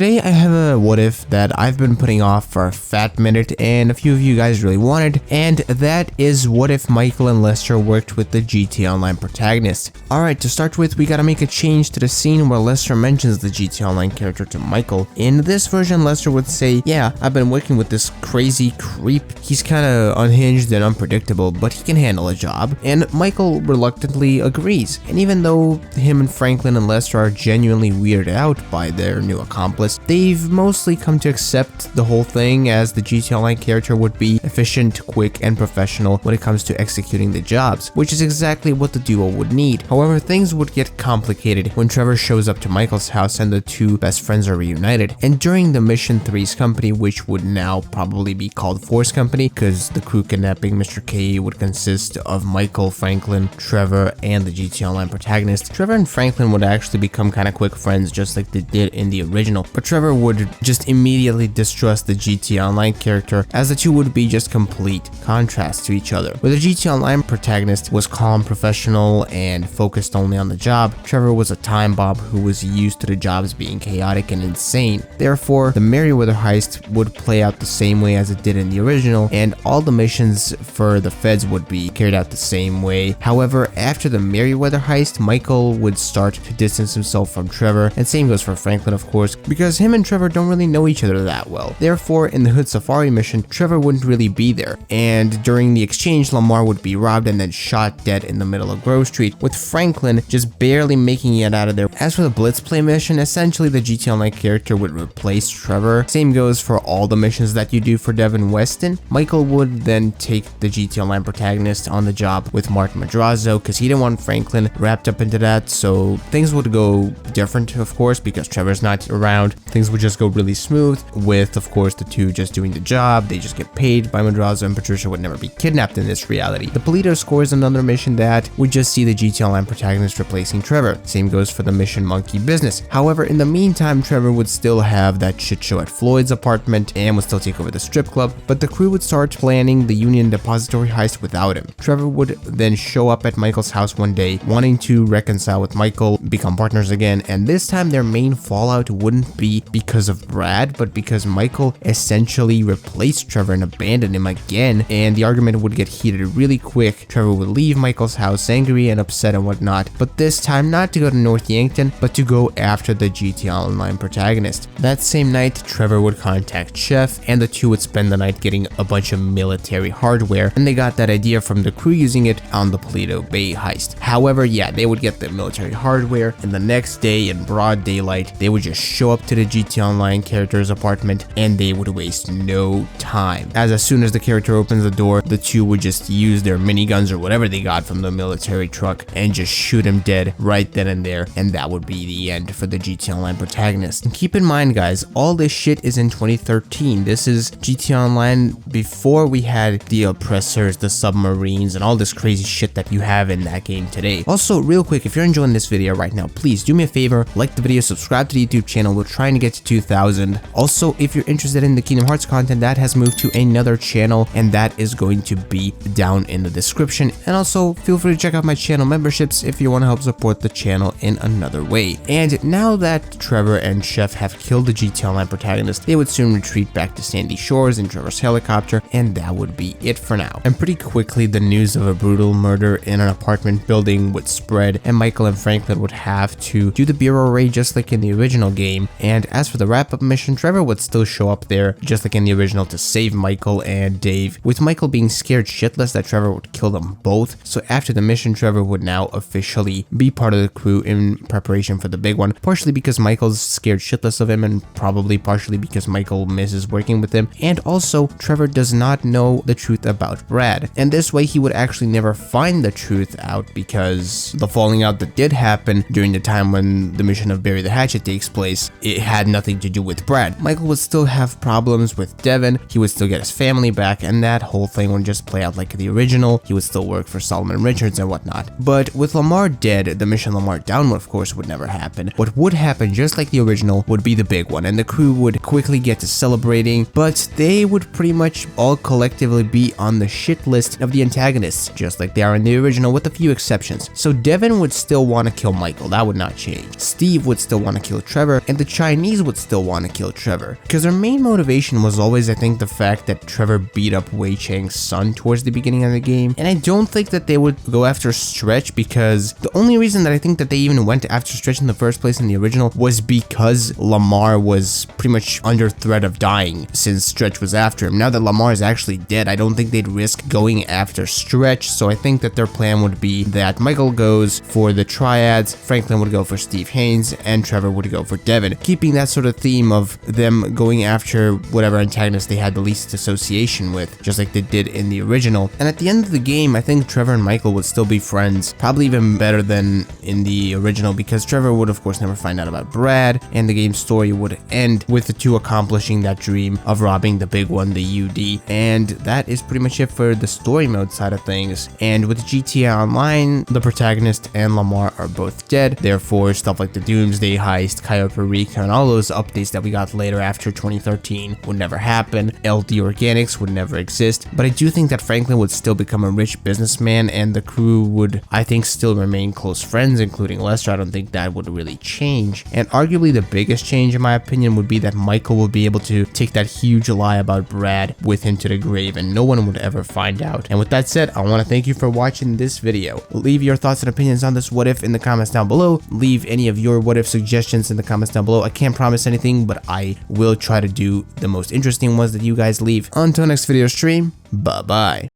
Today I have a what if that I've been putting off for a fat minute and a few of you guys really wanted, and that is what if Michael and Lester worked with the GTA Online protagonist. Alright, to start with, we gotta make a change to the scene where Lester mentions the GTA Online character to Michael. In this version, Lester would say, yeah, I've been working with this crazy creep. He's kinda unhinged and unpredictable, but he can handle a job. And Michael reluctantly agrees. And even though him and Franklin and Lester are genuinely weirded out by their new accomplice, they've mostly come to accept the whole thing, as the GTA Online character would be efficient, quick, and professional when it comes to executing the jobs, which is exactly what the duo would need. However, things would get complicated when Trevor shows up to Michael's house and the two best friends are reunited. And during the Mission 3's company, which would now probably be called Force Company, because the crew kidnapping Mr. K would consist of Michael, Franklin, Trevor, and the GTA Online protagonist. Trevor and Franklin would actually become kind of quick friends, just like they did in the original, but Trevor would just immediately distrust the GTA Online character, as the two would be just complete contrasts to each other. Where the GTA Online protagonist was calm, professional, and focused only on the job, Trevor was a time bomb who was used to the jobs being chaotic and insane. Therefore, the Merryweather heist would play out the same way as it did in the original, and all the missions for the feds would be carried out the same way. However, after the Merryweather heist, Michael would start to distance himself from Trevor, and same goes for Franklin, of course, because him and Trevor don't really know each other that well. Therefore, in the Hood Safari mission, Trevor wouldn't really be there, and during the exchange, Lamar would be robbed and then shot dead in the middle of Grove Street, with Franklin just barely making it out of there. As for the Blitzplay mission, essentially the GTA Online character would replace Trevor. Same goes for all the missions that you do for Devin Weston. Michael would then take the GTA Online protagonist on the job with Martin Madrazo, because he didn't want Franklin wrapped up into that, so things would go different, of course, because Trevor's not around. Things would just go really smooth with, of course, the two just doing the job. They just get paid by Madrazo, and Patricia would never be kidnapped in this reality. The Polito score is another mission that would just see the GTA Online protagonist replacing Trevor. Same goes for the mission Monkey Business. However, in the meantime, Trevor would still have that shit show at Floyd's apartment and would still take over the strip club, but the crew would start planning the Union Depository heist without him. Trevor would then show up at Michael's house one day, wanting to reconcile with Michael, become partners again, and this time their main fallout wouldn't be because of Brad, but because Michael essentially replaced Trevor and abandoned him again, and the argument would get heated really quick. Trevor would leave Michael's house angry and upset and whatnot, but this time not to go to North Yankton, but to go after the GTA Online protagonist. That same night, Trevor would contact Chef, and the two would spend the night getting a bunch of military hardware, and they got that idea from the crew using it on the Paleto Bay heist. However, yeah, they would get the military hardware, and the next day in broad daylight, they would just show up to the GTA Online character's apartment, and they would waste no time. As soon as the character opens the door, the two would just use their miniguns or whatever they got from the military truck and just shoot him dead right then and there, and that would be the end for the GTA Online protagonist. And keep in mind, guys, all this shit is in 2013. This is GTA Online before we had the oppressors, the submarines, and all this crazy shit that you have in that game today. Also, real quick, if you're enjoying this video right now, please do me a favor, like the video, subscribe to the YouTube channel. We're trying to get to 2,000. Also, if you're interested in the Kingdom Hearts content, that has moved to another channel, and that is going to be down in the description. And also, feel free to check out my channel memberships if you want to help support the channel in another way. And now that Trevor and Chef have killed the GTA Online protagonist, they would soon retreat back to Sandy Shores in Trevor's helicopter, and that would be it for now. And pretty quickly, the news of a brutal murder in an apartment building would spread, and Michael and Franklin would have to do the bureau raid just like in the original game. And as for the wrap-up mission, Trevor would still show up there just like in the original to save Michael and Dave, with Michael being scared shitless that Trevor would kill them both. So after the mission, Trevor would now officially be part of the crew in preparation for the big one, partially because Michael's scared shitless of him, and probably partially because Michael misses working with him, and also Trevor does not know the truth about Brad, and this way he would actually never find the truth out, because the falling out that did happen during the time when the mission of Bury the Hatchet takes place, it had nothing to do with Brad. Michael would still have problems with Devin, he would still get his family back, and that whole thing would just play out like the original. He would still work for Solomon Richards and whatnot. But with Lamar dead, the mission Lamar down, of course, would never happen. What would happen, just like the original, would be the big one, and the crew would quickly get to celebrating, but they would pretty much all collectively be on the shit list of the antagonists, just like they are in the original, with a few exceptions. So Devin would still want to kill Michael, that would not change. Steve would still want to kill Trevor, and the China Chinese would still want to kill Trevor, because their main motivation was always, I think, the fact that Trevor beat up Wei Chang's son towards the beginning of the game, and I don't think that they would go after Stretch, because the only reason that I think that they even went after Stretch in the first place in the original was because Lamar was pretty much under threat of dying since Stretch was after him. Now that Lamar is actually dead, I don't think they'd risk going after Stretch, so I think that their plan would be that Michael goes for the triads, Franklin would go for Steve Haynes, and Trevor would go for Devin, keeping that sort of theme of them going after whatever antagonist they had the least association with, just like they did in the original. And at the end of the game, I think Trevor and Michael would still be friends, probably even better than in the original, because Trevor would of course never find out about Brad, and the game's story would end with the two accomplishing that dream of robbing the big one, the UD. And that is pretty much it for the story mode side of things. And with GTA Online, the protagonist and Lamar are both dead, therefore stuff like the Doomsday Heist, Coyote Eureka, and all those updates that we got later after 2013 would never happen. LD Organics would never exist, but I do think that Franklin would still become a rich businessman, and the crew would, I think, still remain close friends, including Lester. I don't think that would really change. And arguably the biggest change, in my opinion, would be that Michael would be able to take that huge lie about Brad with him to the grave, and no one would ever find out. And with that said, I want to thank you for watching this video. Leave your thoughts and opinions on this what if in the comments down below. Leave any of your what if suggestions in the comments down below. I can't promise anything, but I will try to do the most interesting ones that you guys leave. Until next video stream, bye bye.